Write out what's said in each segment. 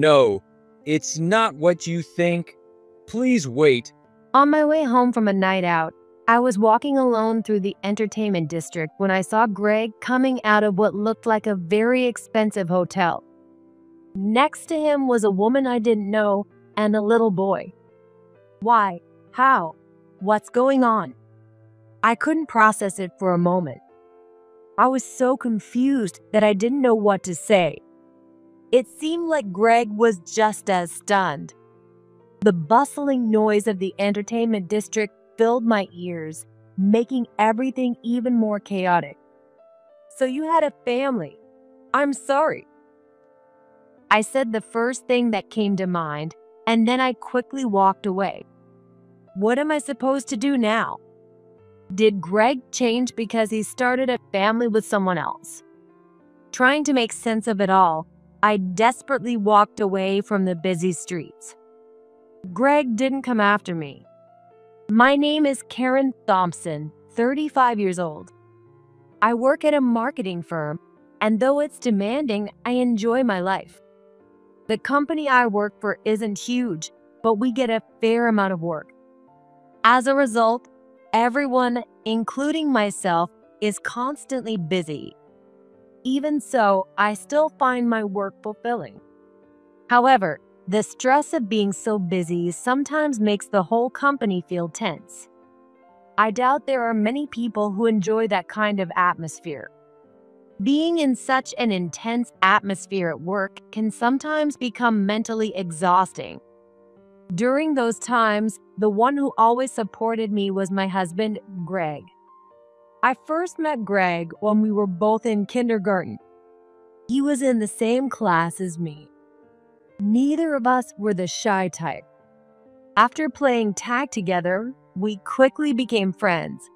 no, it's not what you think. Please wait. On my way home from a night out, I was walking alone through the entertainment district when I saw Greg coming out of what looked like a very expensive hotel. Next to him was a woman I didn't know and a little boy. Why? How? What's going on? I couldn't process it for a moment. I was so confused that I didn't know what to say. It seemed like Greg was just as stunned. The bustling noise of the entertainment district filled my ears, making everything even more chaotic. "So you had a family. I'm sorry," I said, the first thing that came to mind, and then I quickly walked away. What am I supposed to do now? Did Greg change because he started a family with someone else? Trying to make sense of it all, I desperately walked away from the busy streets. Greg didn't come after me. My name is Karen Thompson, 35 years old. I work at a marketing firm, and though it's demanding, I enjoy my life. The company I work for isn't huge, but we get a fair amount of work. As a result, everyone, including myself, is constantly busy. Even so, I still find my work fulfilling. However, the stress of being so busy sometimes makes the whole company feel tense. I doubt there are many people who enjoy that kind of atmosphere. Being in such an intense atmosphere at work can sometimes become mentally exhausting. During those times, the one who always supported me was my husband, Greg. I first met Greg when we were both in kindergarten. He was in the same class as me. Neither of us were the shy type. After playing tag together, we quickly became friends.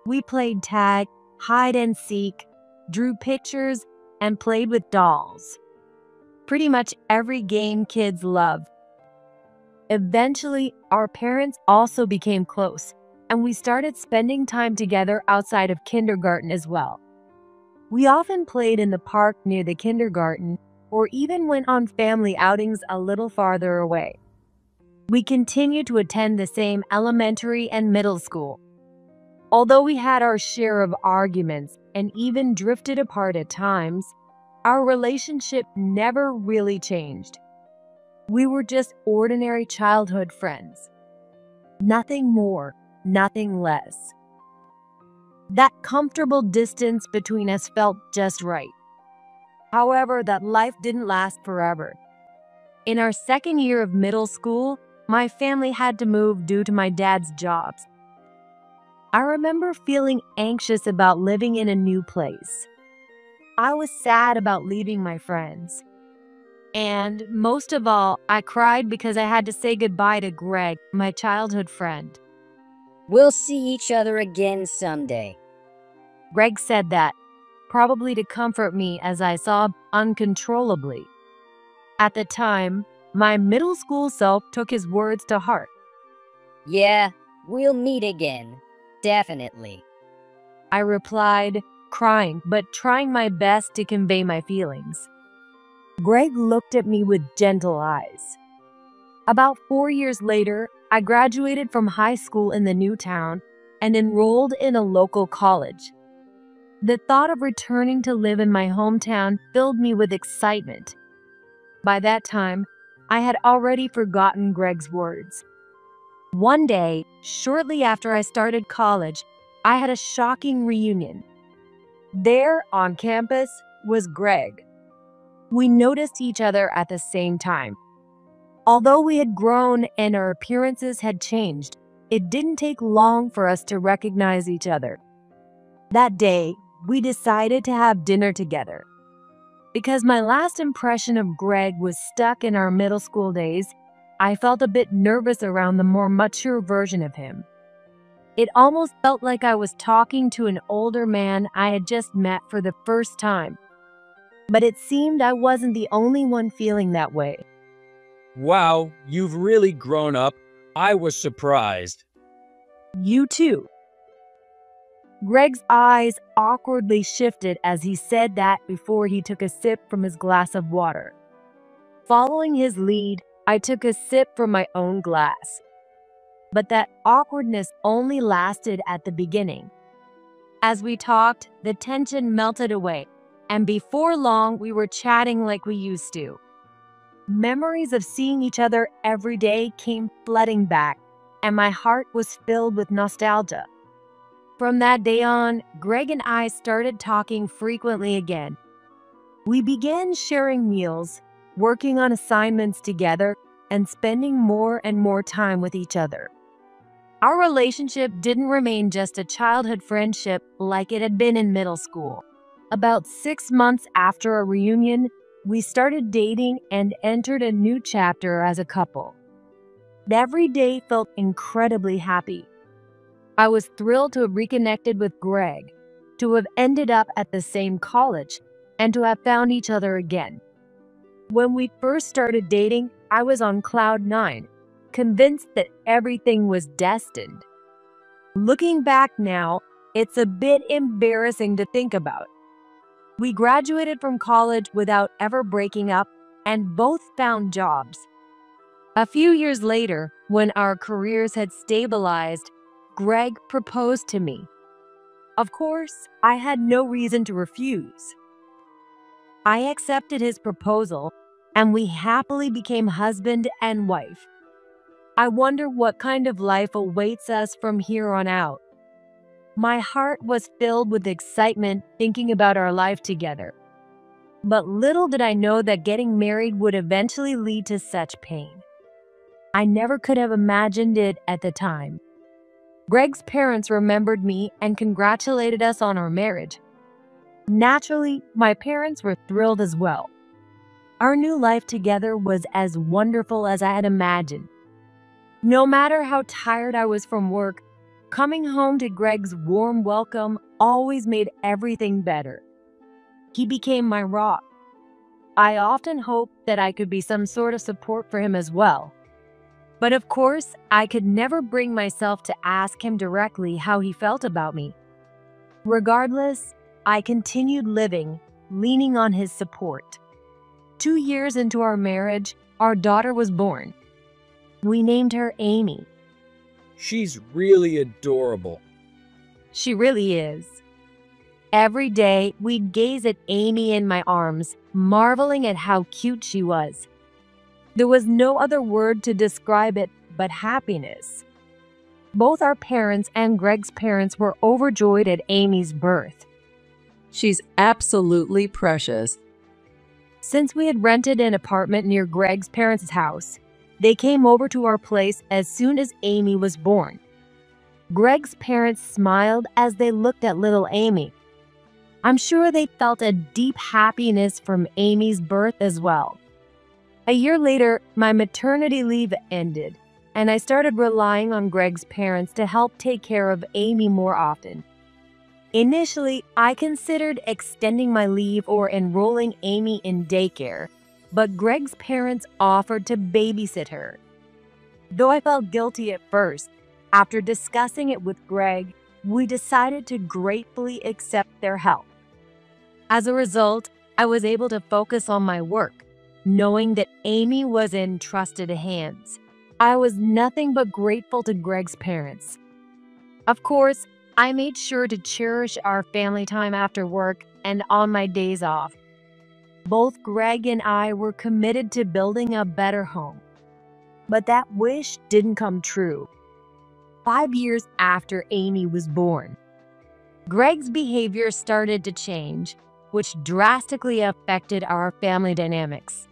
We played tag, hide and seek, drew pictures, and played with dolls. Pretty much every game kids love. Eventually, our parents also became close, and we started spending time together outside of kindergarten as well. We often played in the park near the kindergarten, or even went on family outings a little farther away. We continued to attend the same elementary and middle school. Although we had our share of arguments and even drifted apart at times, our relationship never really changed. We were just ordinary childhood friends. Nothing more, nothing less. That comfortable distance between us felt just right. However, that life didn't last forever. In our second year of middle school, my family had to move due to my dad's jobs. I remember feeling anxious about living in a new place. I was sad about leaving my friends. And most of all, I cried because I had to say goodbye to Greg, my childhood friend. "We'll see each other again someday." Greg said that, probably to comfort me as I sobbed uncontrollably. At the time, my middle school self took his words to heart. "Yeah, we'll meet again. Definitely," I replied, crying but trying my best to convey my feelings. Greg looked at me with gentle eyes. About 4 years later, I graduated from high school in the new town and enrolled in a local college. The thought of returning to live in my hometown filled me with excitement. By that time, I had already forgotten Greg's words. One day, shortly after I started college, I had a shocking reunion. There, on campus, was Greg. We noticed each other at the same time. Although we had grown and our appearances had changed, it didn't take long for us to recognize each other. That day, we decided to have dinner together. Because my last impression of Greg was stuck in our middle school days, I felt a bit nervous around the more mature version of him. It almost felt like I was talking to an older man I had just met for the first time. But it seemed I wasn't the only one feeling that way. Wow, you've really grown up. I was surprised. You too. Greg's eyes awkwardly shifted as he said that before he took a sip from his glass of water. Following his lead, I took a sip from my own glass. But that awkwardness only lasted at the beginning. As we talked, the tension melted away, and before long, we were chatting like we used to. Memories of seeing each other every day came flooding back, and my heart was filled with nostalgia. From that day on, Greg and I started talking frequently again. We began sharing meals, working on assignments together, and spending more and more time with each other. Our relationship didn't remain just a childhood friendship like it had been in middle school. About 6 months after our reunion, we started dating and entered a new chapter as a couple. Every day felt incredibly happy. I was thrilled to have reconnected with Greg, to have ended up at the same college, and to have found each other again. When we first started dating, I was on cloud nine, convinced that everything was destined. Looking back now, it's a bit embarrassing to think about. We graduated from college without ever breaking up and both found jobs. A few years later, when our careers had stabilized, Greg proposed to me. Of course, I had no reason to refuse. I accepted his proposal, and we happily became husband and wife. I wonder what kind of life awaits us from here on out. My heart was filled with excitement thinking about our life together. But little did I know that getting married would eventually lead to such pain. I never could have imagined it at the time. Greg's parents remembered me and congratulated us on our marriage. Naturally, my parents were thrilled as well. Our new life together was as wonderful as I had imagined. No matter how tired I was from work, coming home to Greg's warm welcome always made everything better. He became my rock. I often hoped that I could be some sort of support for him as well. But of course, I could never bring myself to ask him directly how he felt about me. Regardless, I continued living, leaning on his support. 2 years into our marriage, our daughter was born. We named her Amy. She's really adorable. She really is. Every day, we'd gaze at Amy in my arms, marveling at how cute she was. There was no other word to describe it but happiness. Both our parents and Greg's parents were overjoyed at Amy's birth. She's absolutely precious. Since we had rented an apartment near Greg's parents' house, they came over to our place as soon as Amy was born. Greg's parents smiled as they looked at little Amy. I'm sure they felt a deep happiness from Amy's birth as well. A year later, my maternity leave ended, and I started relying on Greg's parents to help take care of Amy more often. Initially, I considered extending my leave or enrolling Amy in daycare, but Greg's parents offered to babysit her. Though I felt guilty at first, after discussing it with Greg, we decided to gratefully accept their help. As a result, I was able to focus on my work, knowing that Amy was in trusted hands. I was nothing but grateful to Greg's parents. Of course, I made sure to cherish our family time after work and on my days off. Both Greg and I were committed to building a better home. But that wish didn't come true. 5 years after Amy was born, Greg's behavior started to change, which drastically affected our family dynamics.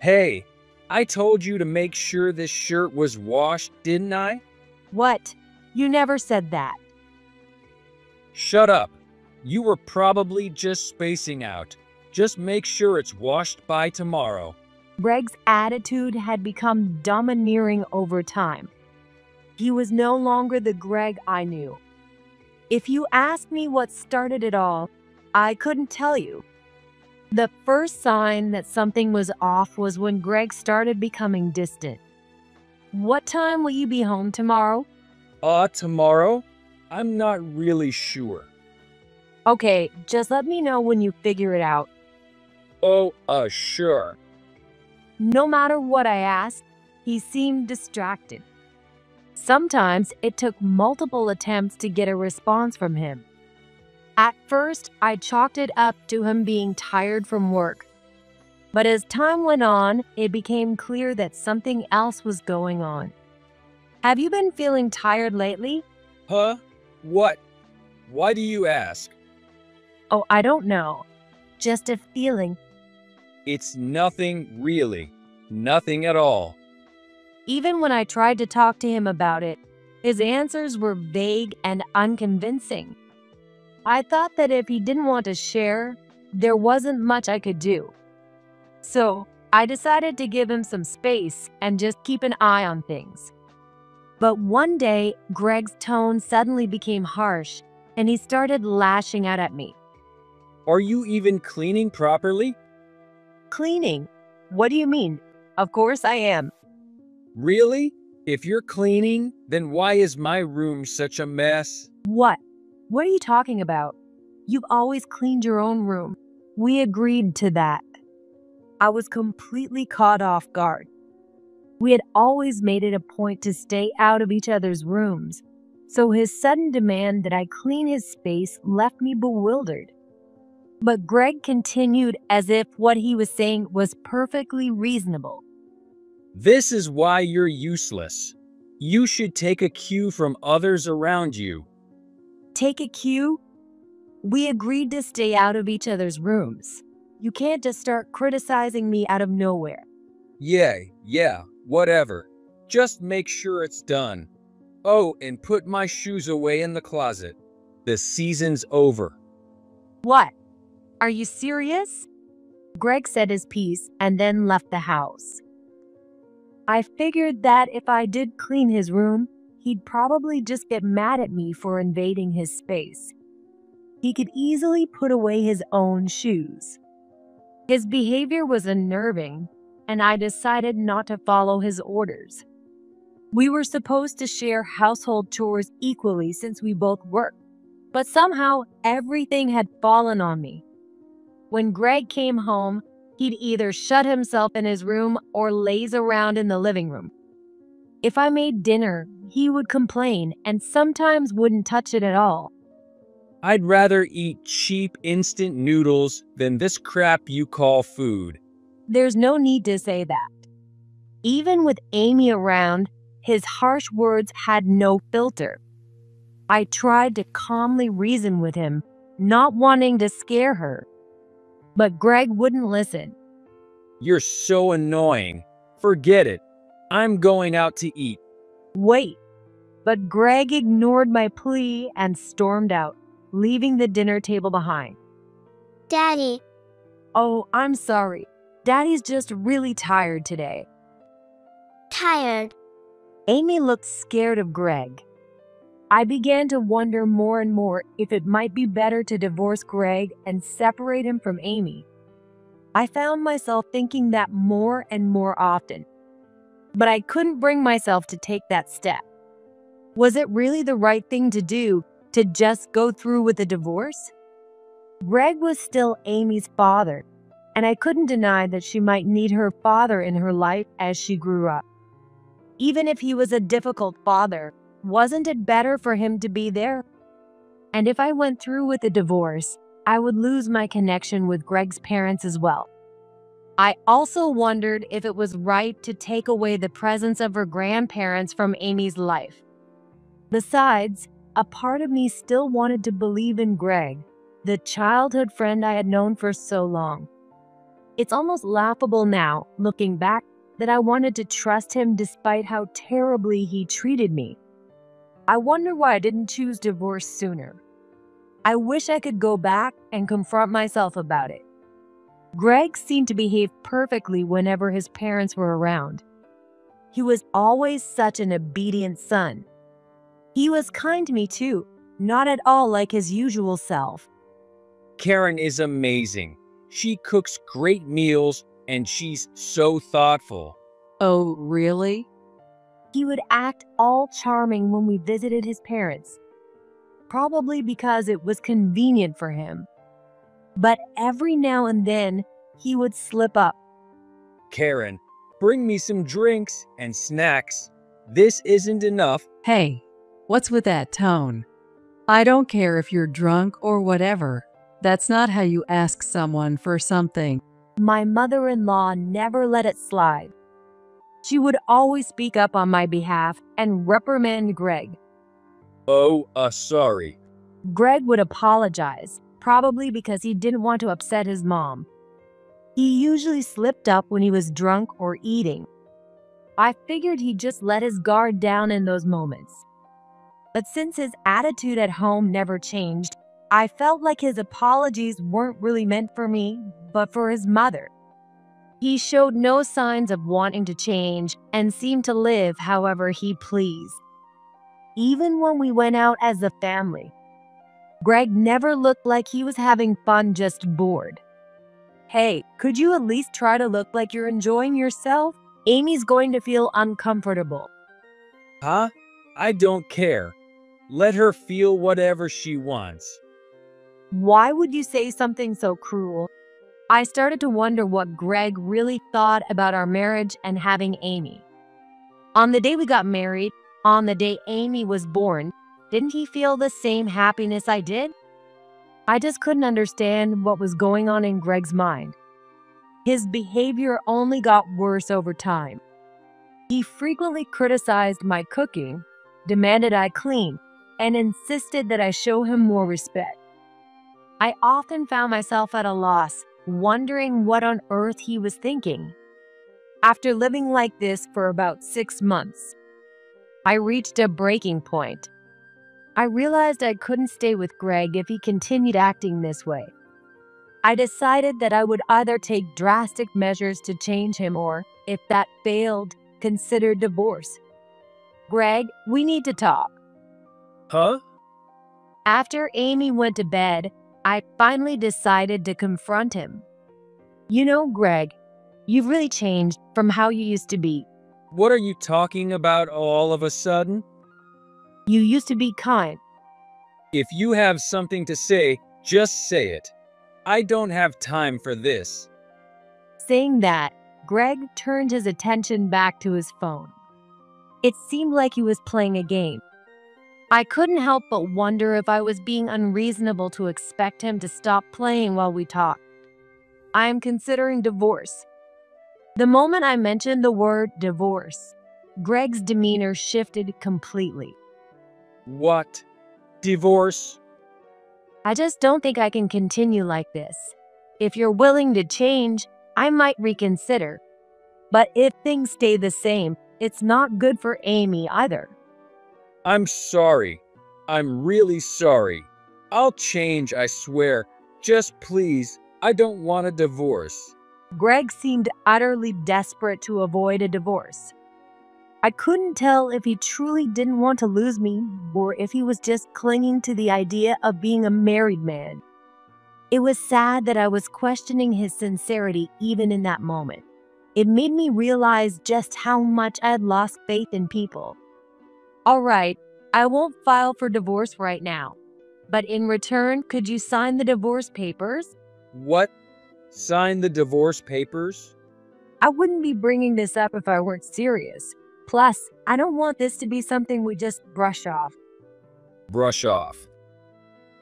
Hey, I told you to make sure this shirt was washed, didn't I? What? You never said that. Shut up. You were probably just spacing out. Just make sure it's washed by tomorrow. Greg's attitude had become domineering over time. He was no longer the Greg I knew. If you asked me what started it all, I couldn't tell you. The first sign that something was off was when Greg started becoming distant. What time will you be home tomorrow? Tomorrow? I'm not really sure. Okay, just let me know when you figure it out. Oh, sure. No matter what I asked, he seemed distracted. Sometimes it took multiple attempts to get a response from him. At first, I chalked it up to him being tired from work. But as time went on, it became clear that something else was going on. Have you been feeling tired lately? Huh? What? Why do you ask? Oh, I don't know. Just a feeling. It's nothing really. Nothing at all. Even when I tried to talk to him about it, his answers were vague and unconvincing. I thought that if he didn't want to share, there wasn't much I could do. So, I decided to give him some space and just keep an eye on things. But one day, Greg's tone suddenly became harsh, and he started lashing out at me. Are you even cleaning properly? Cleaning? What do you mean? Of course I am. Really? If you're cleaning, then why is my room such a mess? What? What are you talking about? You've always cleaned your own room. We agreed to that. I was completely caught off guard. We had always made it a point to stay out of each other's rooms, so his sudden demand that I clean his space left me bewildered. But Greg continued as if what he was saying was perfectly reasonable. This is why you're useless. You should take a cue from others around you. Take a cue? We agreed to stay out of each other's rooms. You can't just start criticizing me out of nowhere. Yeah, whatever. Just make sure it's done. Oh, and put my shoes away in the closet. The season's over. What? Are you serious? Greg said his piece and then left the house. I figured that if I did clean his room, he'd probably just get mad at me for invading his space. He could easily put away his own shoes. His behavior was unnerving, and I decided not to follow his orders. We were supposed to share household chores equally since we both worked, but somehow everything had fallen on me. When Greg came home, he'd either shut himself in his room or laze around in the living room. If I made dinner, he would complain and sometimes wouldn't touch it at all. I'd rather eat cheap instant noodles than this crap you call food. There's no need to say that. Even with Amy around, his harsh words had no filter. I tried to calmly reason with him, not wanting to scare her. But Greg wouldn't listen. You're so annoying. Forget it. I'm going out to eat. Wait. But Greg ignored my plea and stormed out, leaving the dinner table behind. Daddy, Oh, I'm sorry. Daddy's just really tired today. tired. Amy looked scared of Greg. I began to wonder more and more if it might be better to divorce Greg and separate him from Amy. I found myself thinking that more and more often, but I couldn't bring myself to take that step. Was it really the right thing to do to just go through with the divorce? Greg was still Amy's father, and I couldn't deny that she might need her father in her life as she grew up. Even if he was a difficult father, wasn't it better for him to be there? And if I went through with the divorce, I would lose my connection with Greg's parents as well. I also wondered if it was right to take away the presence of her grandparents from Amy's life. Besides, a part of me still wanted to believe in Greg, the childhood friend I had known for so long. It's almost laughable now, looking back, that I wanted to trust him despite how terribly he treated me. I wonder why I didn't choose divorce sooner. I wish I could go back and confront myself about it. Greg seemed to behave perfectly whenever his parents were around. He was always such an obedient son. He was kind to me too, not at all like his usual self. Karen is amazing. She cooks great meals and she's so thoughtful. Oh, really? He would act all charming when we visited his parents, probably because it was convenient for him. But every now and then, he would slip up. Karen, Bring me some drinks and snacks. This isn't enough. Hey, what's with that tone? I don't care if you're drunk or whatever. That's not how you ask someone for something. My mother-in-law never let it slide. She would always speak up on my behalf and reprimand Greg. Oh, sorry. Greg would apologize, probably because he didn't want to upset his mom. He usually slipped up when he was drunk or eating. I figured he'd just let his guard down in those moments. But since his attitude at home never changed, I felt like his apologies weren't really meant for me, but for his mother. He showed no signs of wanting to change and seemed to live however he pleased. Even when we went out as a family, Greg never looked like he was having fun, just bored. Hey, could you at least try to look like you're enjoying yourself? Amy's going to feel uncomfortable. Huh? I don't care. Let her feel whatever she wants. Why would you say something so cruel? I started to wonder what Greg really thought about our marriage and having Amy. On the day we got married, on the day Amy was born, didn't he feel the same happiness I did? I just couldn't understand what was going on in Greg's mind. His behavior only got worse over time. He frequently criticized my cooking, demanded I clean, and insisted that I show him more respect. I often found myself at a loss, wondering what on earth he was thinking. After living like this for about 6 months, I reached a breaking point. I realized I couldn't stay with Greg if he continued acting this way. I decided that I would either take drastic measures to change him or, if that failed, consider divorce. Greg, we need to talk. Huh? After Amy went to bed, I finally decided to confront him. You know, Greg, you've really changed from how you used to be. What are you talking about all of a sudden? You used to be kind. If you have something to say, just say it. I don't have time for this. Saying that, Greg turned his attention back to his phone. It seemed like he was playing a game. I couldn't help but wonder if I was being unreasonable to expect him to stop playing while we talked. I am considering divorce. The moment I mentioned the word divorce, Greg's demeanor shifted completely. What? Divorce? I just don't think I can continue like this. If you're willing to change, I might reconsider. But if things stay the same, it's not good for Amy either. I'm sorry. I'm really sorry. I'll change, I swear. Just please, I don't want a divorce. Greg seemed utterly desperate to avoid a divorce. I couldn't tell if he truly didn't want to lose me or if he was just clinging to the idea of being a married man. It was sad that I was questioning his sincerity even in that moment. It made me realize just how much I had lost faith in people. All right, I won't file for divorce right now. But in return, could you sign the divorce papers? What? Sign the divorce papers? I wouldn't be bringing this up if I weren't serious. Plus, I don't want this to be something we just brush off. Brush off.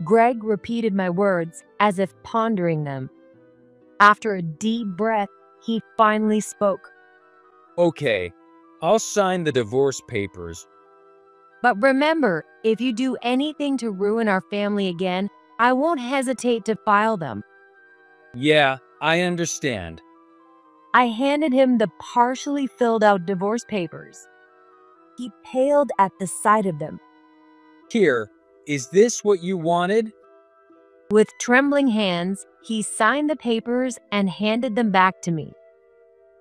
Greg repeated my words as if pondering them. After a deep breath, he finally spoke. Okay, I'll sign the divorce papers. But remember, if you do anything to ruin our family again, I won't hesitate to file them. Yeah, I understand. I handed him the partially filled out divorce papers. He paled at the sight of them. Here, is this what you wanted? With trembling hands, he signed the papers and handed them back to me.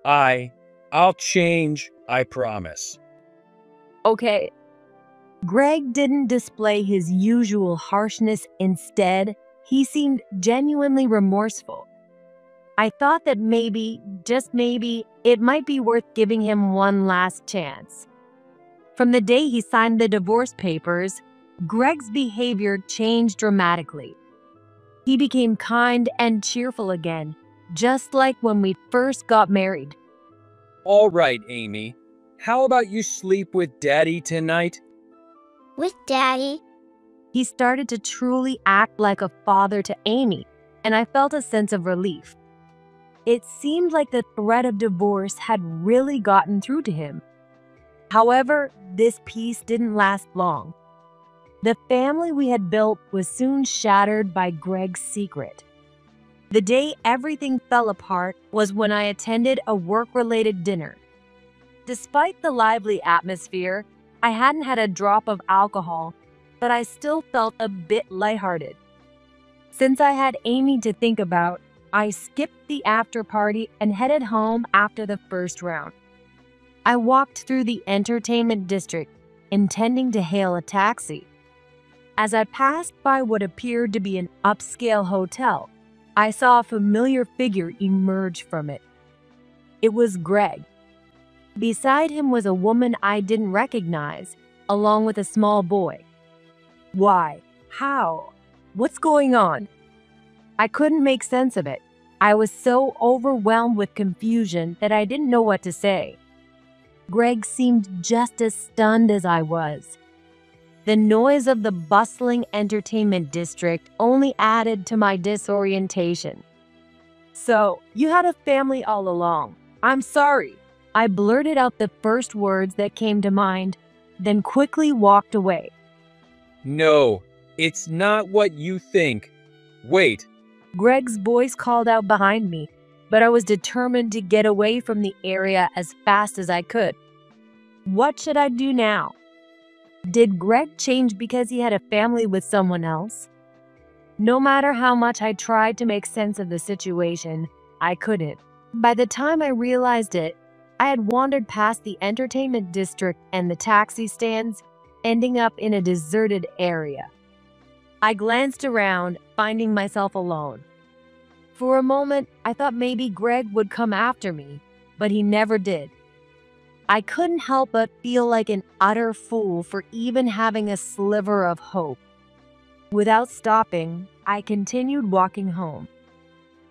I'll change, I promise. Okay. Greg didn't display his usual harshness. Instead, he seemed genuinely remorseful. I thought that maybe, just maybe, it might be worth giving him one last chance. From the day he signed the divorce papers, Greg's behavior changed dramatically. He became kind and cheerful again, just like when we first got married. All right, Amy. How about you sleep with Daddy tonight? With Daddy? He started to truly act like a father to Amy, and I felt a sense of relief. It seemed like the threat of divorce had really gotten through to him. However, this peace didn't last long. The family we had built was soon shattered by Greg's secret. The day everything fell apart was when I attended a work-related dinner. Despite the lively atmosphere, I hadn't had a drop of alcohol, but I still felt a bit lighthearted. Since I had Amy to think about, I skipped the after party and headed home after the first round. I walked through the entertainment district, intending to hail a taxi. As I passed by what appeared to be an upscale hotel, I saw a familiar figure emerge from it. It was Greg. Beside him was a woman I didn't recognize, along with a small boy. Why? How? What's going on? I couldn't make sense of it. I was so overwhelmed with confusion that I didn't know what to say. Greg seemed just as stunned as I was. The noise of the bustling entertainment district only added to my disorientation. "So, you had a family all along. I'm sorry." I blurted out the first words that came to mind, then quickly walked away. No, it's not what you think. Wait. Greg's voice called out behind me, but I was determined to get away from the area as fast as I could. What should I do now? Did Greg change because he had a family with someone else? No matter how much I tried to make sense of the situation, I couldn't. By the time I realized it, I had wandered past the entertainment district and the taxi stands, ending up in a deserted area. I glanced around, finding myself alone. For a moment, I thought maybe Greg would come after me, but he never did. I couldn't help but feel like an utter fool for even having a sliver of hope. Without stopping, I continued walking home.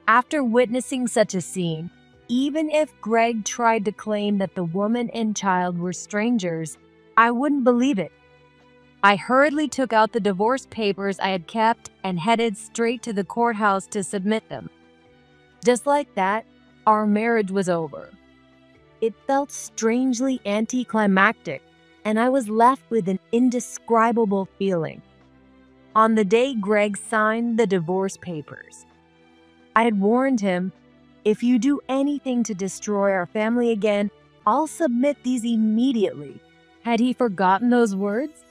After witnessing such a scene, even if Greg tried to claim that the woman and child were strangers, I wouldn't believe it. I hurriedly took out the divorce papers I had kept and headed straight to the courthouse to submit them. Just like that, our marriage was over. It felt strangely anticlimactic, and I was left with an indescribable feeling. On the day Greg signed the divorce papers, I had warned him, "If you do anything to destroy our family again, I'll submit these immediately." Had he forgotten those words?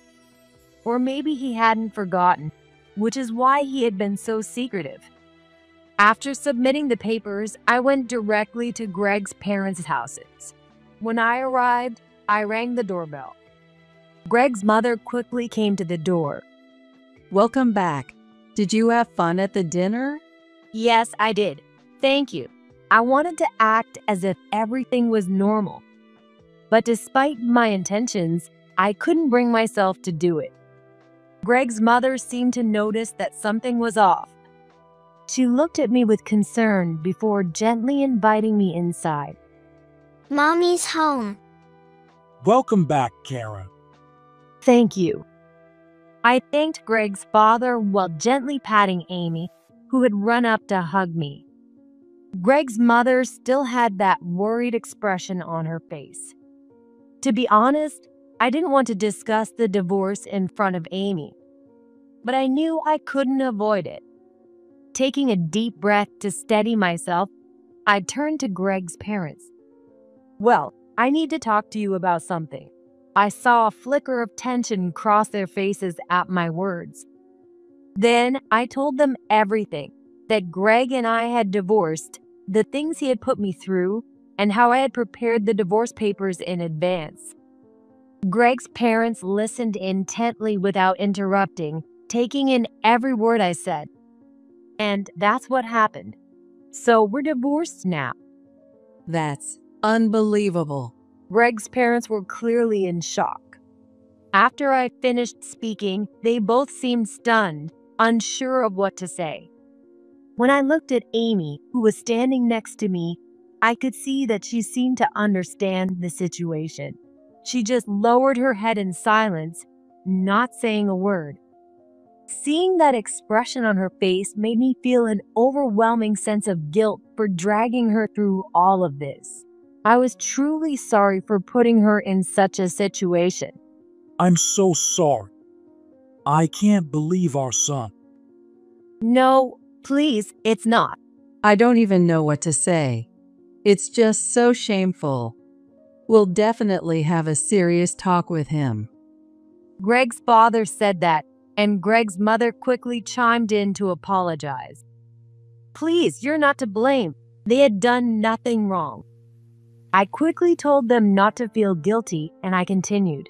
Or maybe he hadn't forgotten, which is why he had been so secretive. After submitting the papers, I went directly to Greg's parents' houses. When I arrived, I rang the doorbell. Greg's mother quickly came to the door. Welcome back. Did you have fun at the dinner? "Yes, I did. Thank you." I wanted to act as if everything was normal. But despite my intentions, I couldn't bring myself to do it. Greg's mother seemed to notice that something was off. She looked at me with concern before gently inviting me inside. Mommy's home. Welcome back, Kara. "Thank you." I thanked Greg's father while gently patting Amy, who had run up to hug me. Greg's mother still had that worried expression on her face. To be honest, I didn't want to discuss the divorce in front of Amy, but I knew I couldn't avoid it. Taking a deep breath to steady myself, I turned to Greg's parents. "Well, I need to talk to you about something." I saw a flicker of tension cross their faces at my words. Then I told them everything, that Greg and I had divorced, the things he had put me through, and how I had prepared the divorce papers in advance. Greg's parents listened intently without interrupting, taking in every word I said. And that's what happened. So we're divorced now. That's unbelievable. Greg's parents were clearly in shock. After I finished speaking, they both seemed stunned, unsure of what to say. When I looked at Amy, who was standing next to me, I could see that she seemed to understand the situation. She just lowered her head in silence, not saying a word. Seeing that expression on her face made me feel an overwhelming sense of guilt for dragging her through all of this. I was truly sorry for putting her in such a situation. I'm so sorry. I can't believe our son. No, please, it's not. I don't even know what to say. It's just so shameful. We'll definitely have a serious talk with him. Greg's father said that, and Greg's mother quickly chimed in to apologize. Please, you're not to blame. They had done nothing wrong. I quickly told them not to feel guilty, and I continued.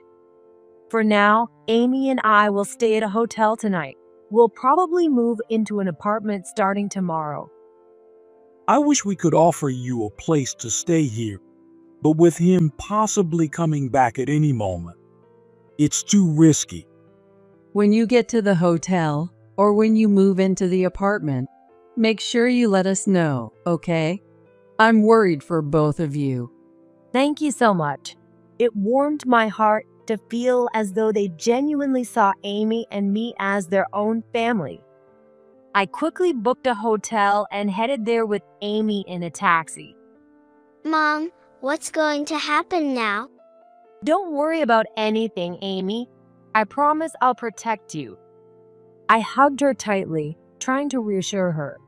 For now, Amy and I will stay at a hotel tonight. We'll probably move into an apartment starting tomorrow. I wish we could offer you a place to stay here, but with him possibly coming back at any moment, it's too risky. When you get to the hotel, or when you move into the apartment, make sure you let us know, okay? I'm worried for both of you. Thank you so much. It warmed my heart to feel as though they genuinely saw Amy and me as their own family. I quickly booked a hotel and headed there with Amy in a taxi. Mom, what's going to happen now? Don't worry about anything, Amy. I promise I'll protect you. I hugged her tightly, trying to reassure her.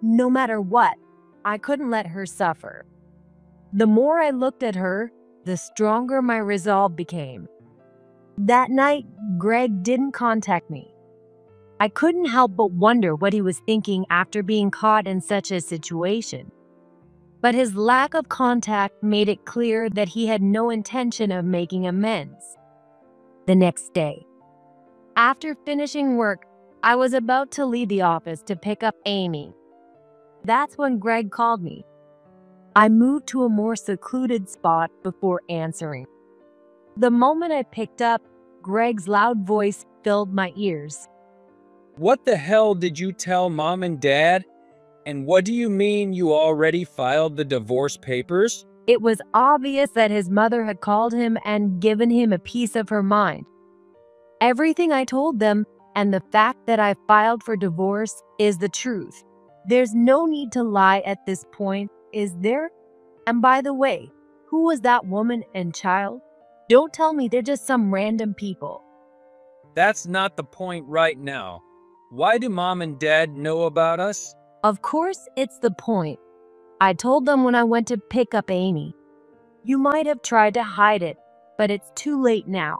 No matter what, I couldn't let her suffer. The more I looked at her, the stronger my resolve became. That night, Greg didn't contact me. I couldn't help but wonder what he was thinking after being caught in such a situation. But his lack of contact made it clear that he had no intention of making amends. The next day, after finishing work, I was about to leave the office to pick up Amy. That's when Greg called me. I moved to a more secluded spot before answering. The moment I picked up, Greg's loud voice filled my ears. What the hell did you tell Mom and Dad? And what do you mean you already filed the divorce papers? It was obvious that his mother had called him and given him a piece of her mind. Everything I told them, and the fact that I filed for divorce, is the truth. There's no need to lie at this point, is there? And by the way, who was that woman and child? Don't tell me they're just some random people. That's not the point right now. Why do Mom and Dad know about us? Of course, it's the point. I told them when I went to pick up Amy. You might have tried to hide it, but it's too late now.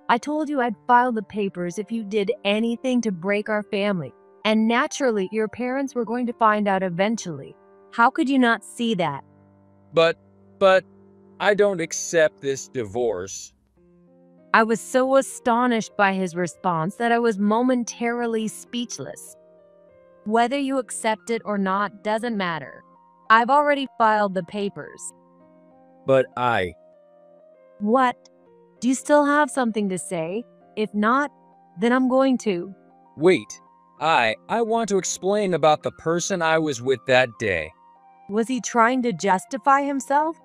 I told you I'd file the papers if you did anything to break our family, and naturally, your parents were going to find out eventually. How could you not see that? But, I don't accept this divorce. I was so astonished by his response that I was momentarily speechless. Whether you accept it or not doesn't matter. I've already filed the papers. But What? Do you still have something to say? If not, then I'm going to. Wait. I want to explain about the person I was with that day. Was he trying to justify himself?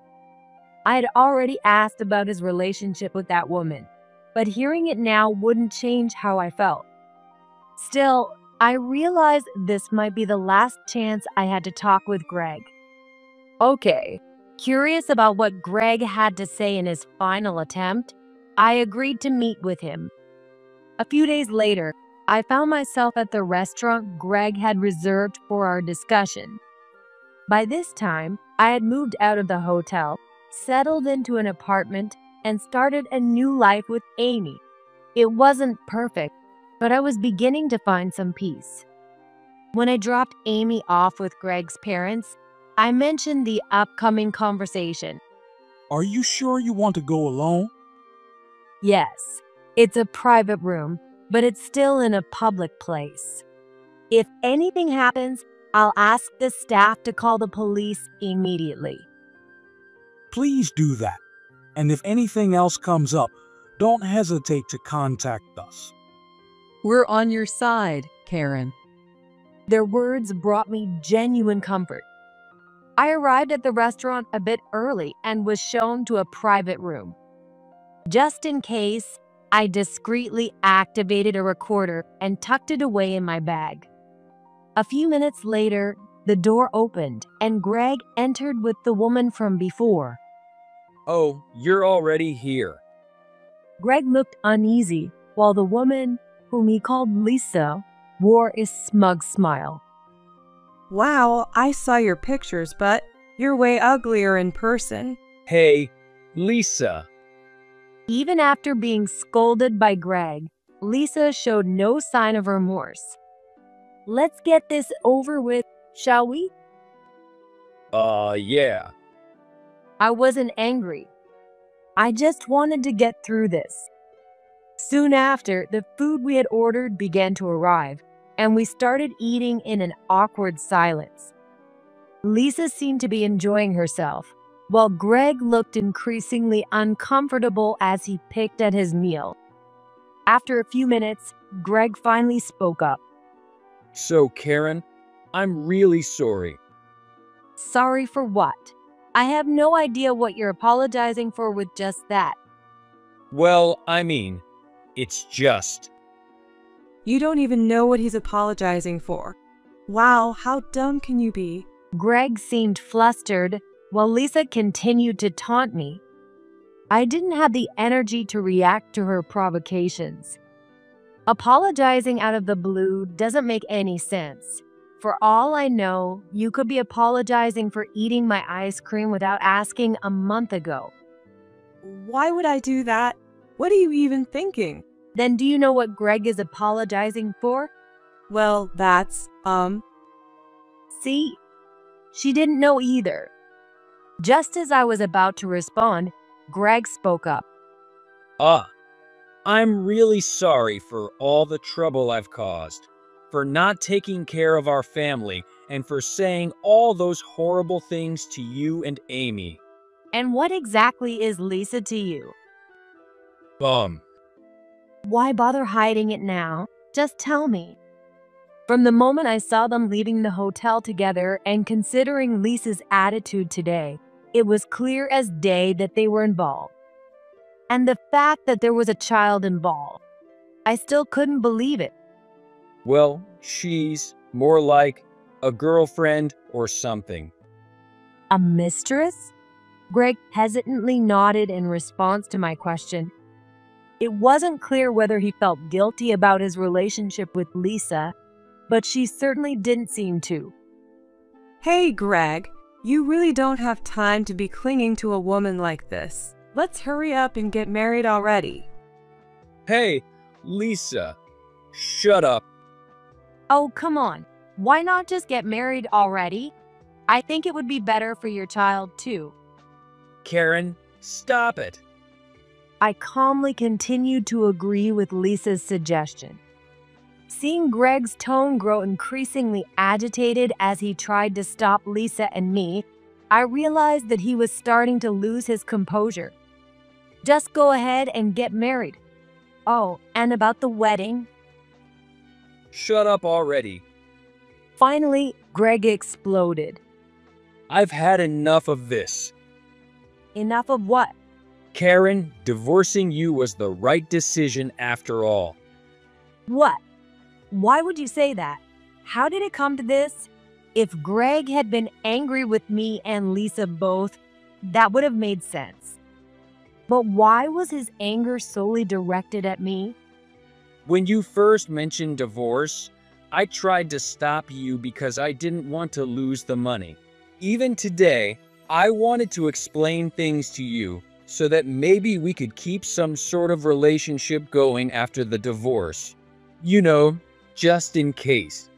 I had already asked about his relationship with that woman, but hearing it now wouldn't change how I felt. Still, I realized this might be the last chance I had to talk with Greg. Okay, curious about what Greg had to say in his final attempt, I agreed to meet with him. A few days later, I found myself at the restaurant Greg had reserved for our discussion. By this time, I had moved out of the hotel, settled into an apartment, and started a new life with Amy. It wasn't perfect, but I was beginning to find some peace. When I dropped Amy off with Greg's parents, I mentioned the upcoming conversation. Are you sure you want to go alone? Yes, it's a private room, but it's still in a public place. If anything happens, I'll ask the staff to call the police immediately. Please do that. And if anything else comes up, don't hesitate to contact us. We're on your side, Karen. Their words brought me genuine comfort. I arrived at the restaurant a bit early and was shown to a private room. Just in case, I discreetly activated a recorder and tucked it away in my bag. A few minutes later, the door opened and Greg entered with the woman from before. Oh, you're already here. Greg looked uneasy, while the woman, whom he called Lisa, wore a smug smile. Wow, I saw your pictures, but you're way uglier in person. Hey, Lisa. Even after being scolded by Greg, Lisa showed no sign of remorse. Let's get this over with, shall we? Yeah. I wasn't angry. I just wanted to get through this. Soon after, the food we had ordered began to arrive, and we started eating in an awkward silence. Lisa seemed to be enjoying herself, while Greg looked increasingly uncomfortable as he picked at his meal. After a few minutes, Greg finally spoke up. So, Karen, I'm really sorry. Sorry for what? I have no idea what you're apologizing for with just that. Well, I mean, it's just. You don't even know what he's apologizing for. Wow, how dumb can you be? Greg seemed flustered, while Lisa continued to taunt me. I didn't have the energy to react to her provocations. Apologizing out of the blue doesn't make any sense. For all I know, you could be apologizing for eating my ice cream without asking a month ago. Why would I do that? What are you even thinking? Then do you know what Greg is apologizing for? Well, that's, See? She didn't know either. Just as I was about to respond, Greg spoke up. I'm really sorry for all the trouble I've caused, for not taking care of our family, and for saying all those horrible things to you and Amy. And what exactly is Lisa to you? Why bother hiding it now? Just tell me. From the moment I saw them leaving the hotel together and considering Lisa's attitude today, it was clear as day that they were involved. And the fact that there was a child involved, I still couldn't believe it. Well, she's more like a girlfriend or something. A mistress? Greg hesitantly nodded in response to my question. It wasn't clear whether he felt guilty about his relationship with Lisa, but she certainly didn't seem to. Hey, Greg, you really don't have time to be clinging to a woman like this. Let's hurry up and get married already. Hey, Lisa, shut up. Oh, come on. Why not just get married already? I think it would be better for your child, too. Karen, stop it. I calmly continued to agree with Lisa's suggestion. Seeing Greg's tone grow increasingly agitated as he tried to stop Lisa and me, I realized that he was starting to lose his composure. Just go ahead and get married. Oh, and about the wedding? Shut up already. Finally, Greg exploded. I've had enough of this. Enough of what? Karen, divorcing you was the right decision after all. What? Why would you say that? How did it come to this? If Greg had been angry with me and Lisa both, that would have made sense. But why was his anger solely directed at me? When you first mentioned divorce, I tried to stop you because I didn't want to lose the money. Even today, I wanted to explain things to you so that maybe we could keep some sort of relationship going after the divorce. You know, just in case.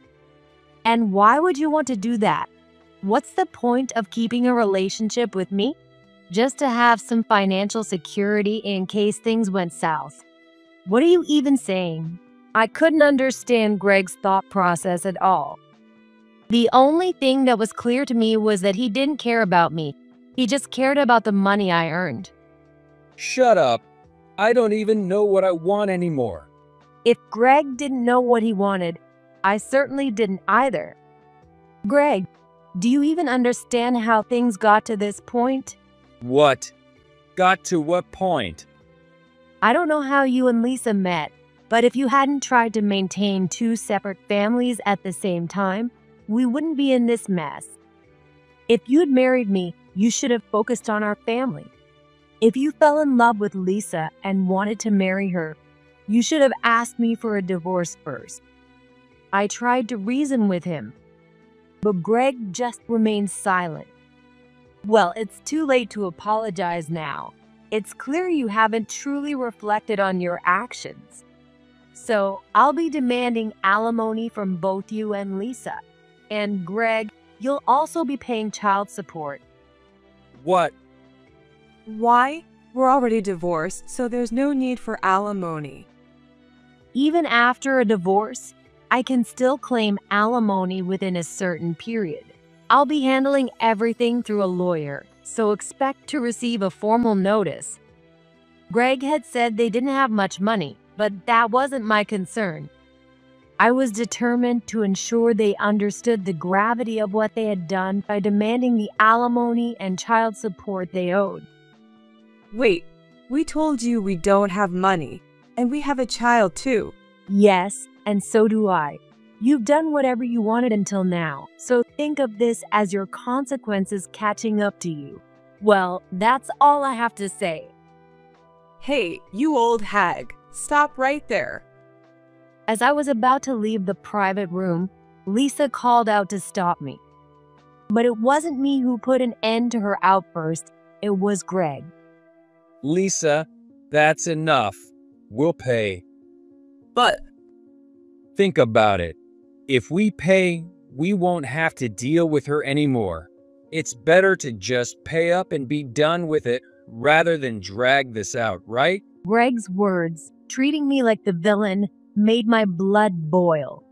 And why would you want to do that? What's the point of keeping a relationship with me? Just to have some financial security in case things went south. What are you even saying? I couldn't understand Greg's thought process at all. The only thing that was clear to me was that he didn't care about me. He just cared about the money I earned. Shut up. I don't even know what I want anymore. If Greg didn't know what he wanted, I certainly didn't either. Greg, Do you even understand how things got to this point? What? Got to what point? I don't know how you and Lisa met, but if you hadn't tried to maintain two separate families at the same time, we wouldn't be in this mess. If you'd married me, you should have focused on our family. If you fell in love with Lisa and wanted to marry her, you should have asked me for a divorce first. I tried to reason with him, but Greg just remained silent. Well, it's too late to apologize now. It's clear you haven't truly reflected on your actions. So I'll be demanding alimony from both you and Lisa. And Greg, you'll also be paying child support. What? Why? We're already divorced, so there's no need for alimony. Even after a divorce, I can still claim alimony within a certain period. I'll be handling everything through a lawyer, so expect to receive a formal notice. Greg had said they didn't have much money, but that wasn't my concern. I was determined to ensure they understood the gravity of what they had done by demanding the alimony and child support they owed. Wait, we told you we don't have money, and we have a child too. Yes, and so do I. You've done whatever you wanted until now, so think of this as your consequences catching up to you. Well, that's all I have to say. Hey, you old hag, stop right there. As I was about to leave the private room, Lisa called out to stop me. But it wasn't me who put an end to her outburst, it was Greg. Lisa, that's enough. We'll pay. But Think about it. If we pay, we won't have to deal with her anymore. It's better to just pay up and be done with it rather than drag this out, right? Greg's words, treating me like the villain, made my blood boil.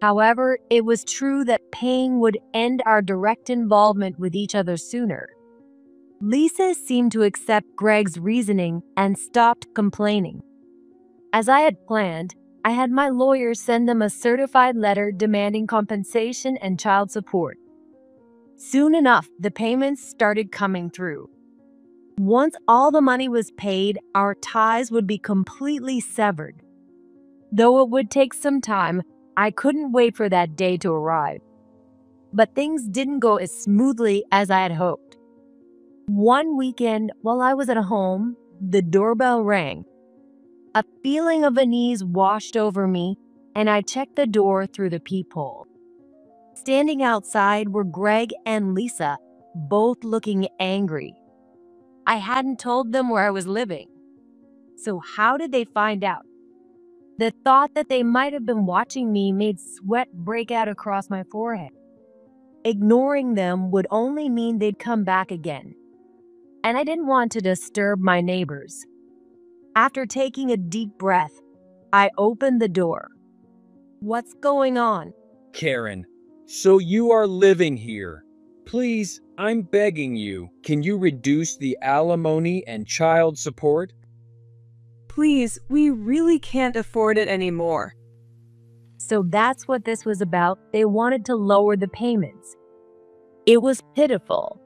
However, it was true that paying would end our direct involvement with each other sooner. Lisa seemed to accept Greg's reasoning and stopped complaining. As I had planned, I had my lawyer send them a certified letter demanding compensation and child support. Soon enough, the payments started coming through. Once all the money was paid, our ties would be completely severed. Though it would take some time, I couldn't wait for that day to arrive. But things didn't go as smoothly as I had hoped. One weekend, while I was at home, the doorbell rang. A feeling of unease washed over me, and I checked the door through the peephole. Standing outside were Greg and Lisa, both looking angry. I hadn't told them where I was living. So how did they find out? The thought that they might have been watching me made sweat break out across my forehead. Ignoring them would only mean they'd come back again. And I didn't want to disturb my neighbors. After taking a deep breath, I opened the door. What's going on? Karen, so you are living here. Please, I'm begging you, can you reduce the alimony and child support? please, we really can't afford it anymore. So that's what this was about. They wanted to lower the payments. It was pitiful.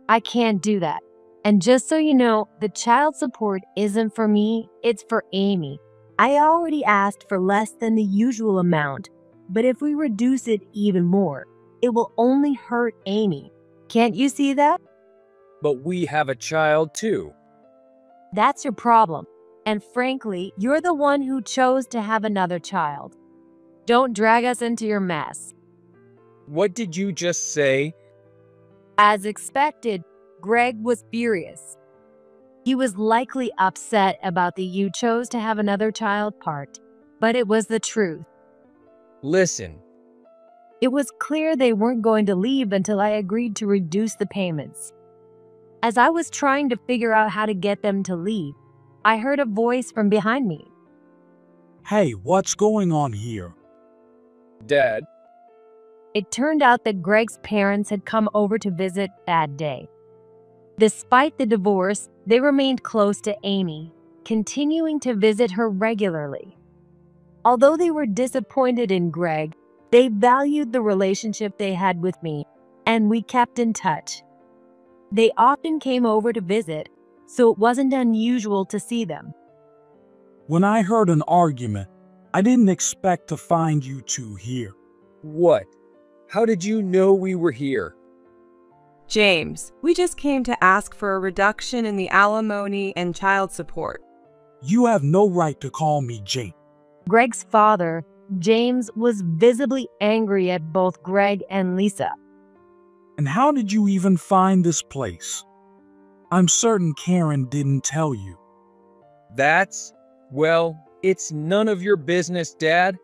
I can't do that. And just so you know, the child support isn't for me, it's for Amy. I already asked for less than the usual amount, but if we reduce it even more, it will only hurt Amy. Can't you see that? But we have a child too. That's your problem. And frankly, you're the one who chose to have another child. Don't drag us into your mess. What did you just say? As expected, Greg was furious. He was likely upset about the "you chose to have another child" part, but it was the truth. Listen, It was clear they weren't going to leave until I agreed to reduce the payments. As I was trying to figure out how to get them to leave, I heard a voice from behind me. Hey, what's going on here? Dad, It turned out that Greg's parents had come over to visit that day. Despite the divorce, they remained close to Amy, continuing to visit her regularly. Although they were disappointed in Greg, they valued the relationship they had with me and we kept in touch. They often came over to visit, so it wasn't unusual to see them. When I heard an argument, I didn't expect to find you two here. What? How did you know we were here? James, we just came to ask for a reduction in the alimony and child support. You have no right to call me Jane. Greg's father, James, was visibly angry at both Greg and Lisa. And how did you even find this place? I'm certain Karen didn't tell you. Well, it's none of your business, Dad.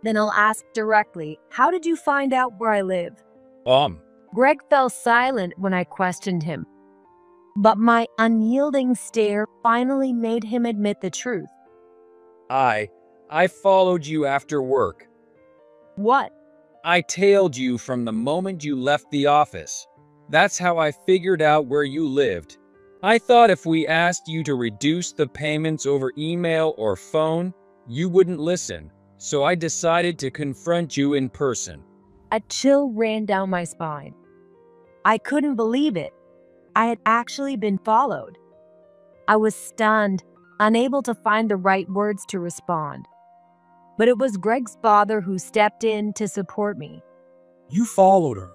Then I'll ask directly, how did you find out where I live? Greg fell silent when I questioned him. But my unyielding stare finally made him admit the truth. I followed you after work. What? I tailed you from the moment you left the office. That's how I figured out where you lived. I thought if we asked you to reduce the payments over email or phone, you wouldn't listen. So I decided to confront you in person. A chill ran down my spine. I couldn't believe it. I had actually been followed. I was stunned, unable to find the right words to respond. But it was Greg's father who stepped in to support me. You followed her.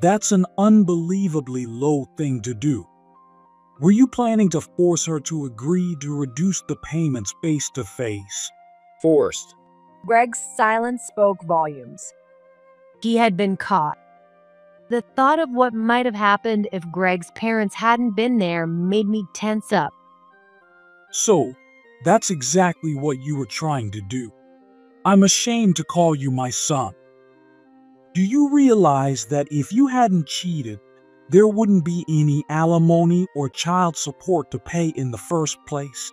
That's an unbelievably low thing to do. Were you planning to force her to agree to reduce the payments face to face? Forced. Greg's silence spoke volumes. He had been caught. The thought of what might have happened if Greg's parents hadn't been there made me tense up. So, that's exactly what you were trying to do. I'm ashamed to call you my son. Do you realize that if you hadn't cheated, there wouldn't be any alimony or child support to pay in the first place?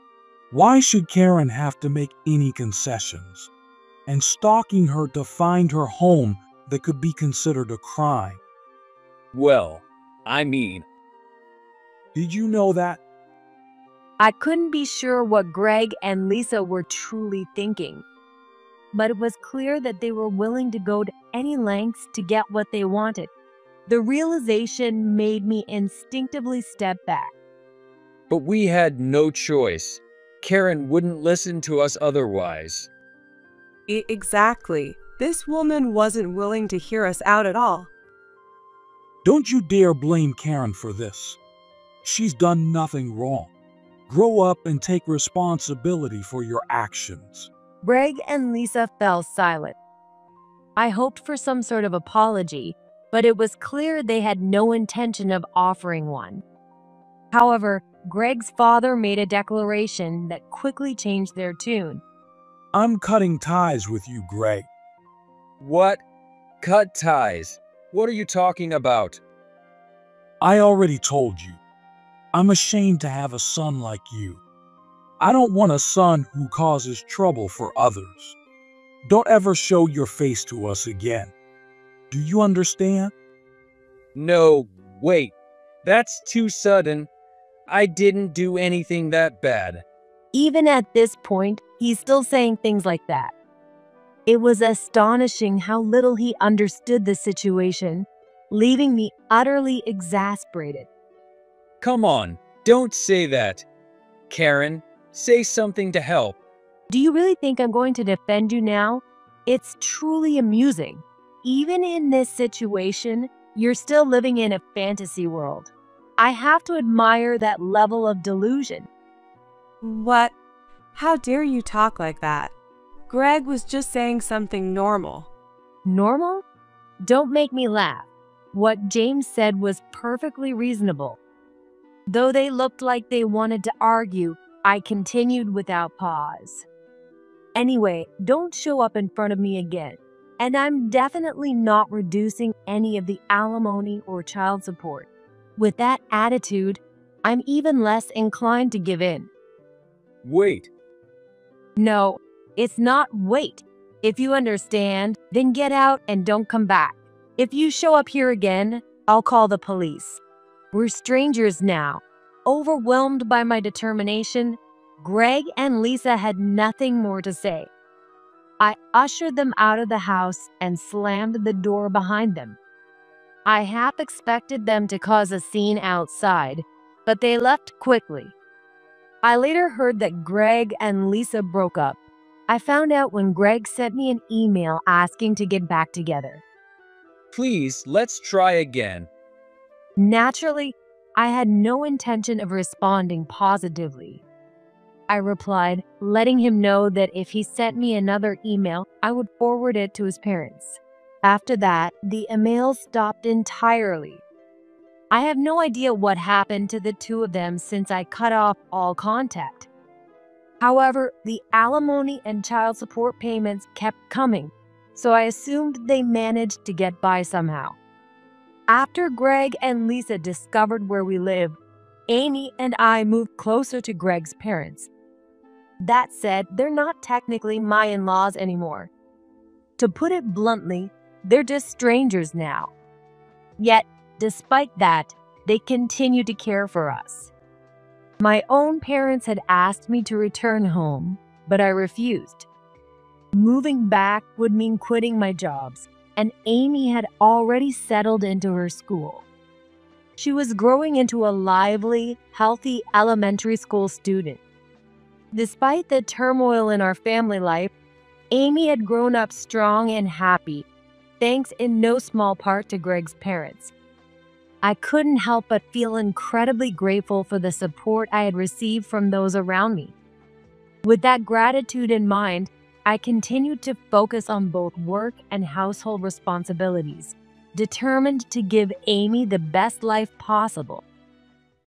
Why should Karen have to make any concessions? And stalking her to find her home that could be considered a crime. Well, I mean, Did you know that? I couldn't be sure what Greg and Lisa were truly thinking. But it was clear that they were willing to go to any lengths to get what they wanted. The realization made me instinctively step back. but we had no choice. Karen wouldn't listen to us otherwise. Exactly. This woman wasn't willing to hear us out at all. Don't you dare blame Karen for this. She's done nothing wrong. Grow up and take responsibility for your actions. Greg and Lisa fell silent. I hoped for some sort of apology, but it was clear they had no intention of offering one. However, Greg's father made a declaration that quickly changed their tune. I'm cutting ties with you, Greg. What? Cut ties? What are you talking about? I already told you. I'm ashamed to have a son like you. I don't want a son who causes trouble for others. Don't ever show your face to us again. Do you understand? No, wait. That's too sudden. I didn't do anything that bad. Even at this point, he's still saying things like that. It was astonishing how little he understood the situation, leaving me utterly exasperated. Come on, don't say that. Karen, say something to help. Do you really think I'm going to defend you now? It's truly amusing. Even in this situation, you're still living in a fantasy world. I have to admire that level of delusion. What? How dare you talk like that? Greg was just saying something normal. Normal? Don't make me laugh. What James said was perfectly reasonable. Though they looked like they wanted to argue, I continued without pause. Anyway, don't show up in front of me again. And I'm definitely not reducing any of the alimony or child support. With that attitude, I'm even less inclined to give in. Wait. No, it's not wait. If you understand, then get out and don't come back. If you show up here again, I'll call the police. We're strangers now. Overwhelmed by my determination, Greg and Lisa had nothing more to say. I ushered them out of the house and slammed the door behind them. I half expected them to cause a scene outside, but they left quickly. I later heard that Greg and Lisa broke up. I found out when Greg sent me an email asking to get back together. Please, let's try again. Naturally, I had no intention of responding positively. I replied, letting him know that if he sent me another email, I would forward it to his parents. After that, the email stopped entirely. I have no idea what happened to the two of them since I cut off all contact. However, the alimony and child support payments kept coming, so I assumed they managed to get by somehow. After Greg and Lisa discovered where we live, Amy and I moved closer to Greg's parents. That said, they're not technically my in-laws anymore. To put it bluntly, they're just strangers now. Yet, despite that, they continue to care for us. My own parents had asked me to return home, but I refused. Moving back would mean quitting my jobs, and Amy had already settled into her school. She was growing into a lively, healthy elementary school student. Despite the turmoil in our family life, Amy had grown up strong and happy, thanks in no small part to Greg's parents. I couldn't help but feel incredibly grateful for the support I had received from those around me. With that gratitude in mind, I continued to focus on both work and household responsibilities, determined to give Amy the best life possible.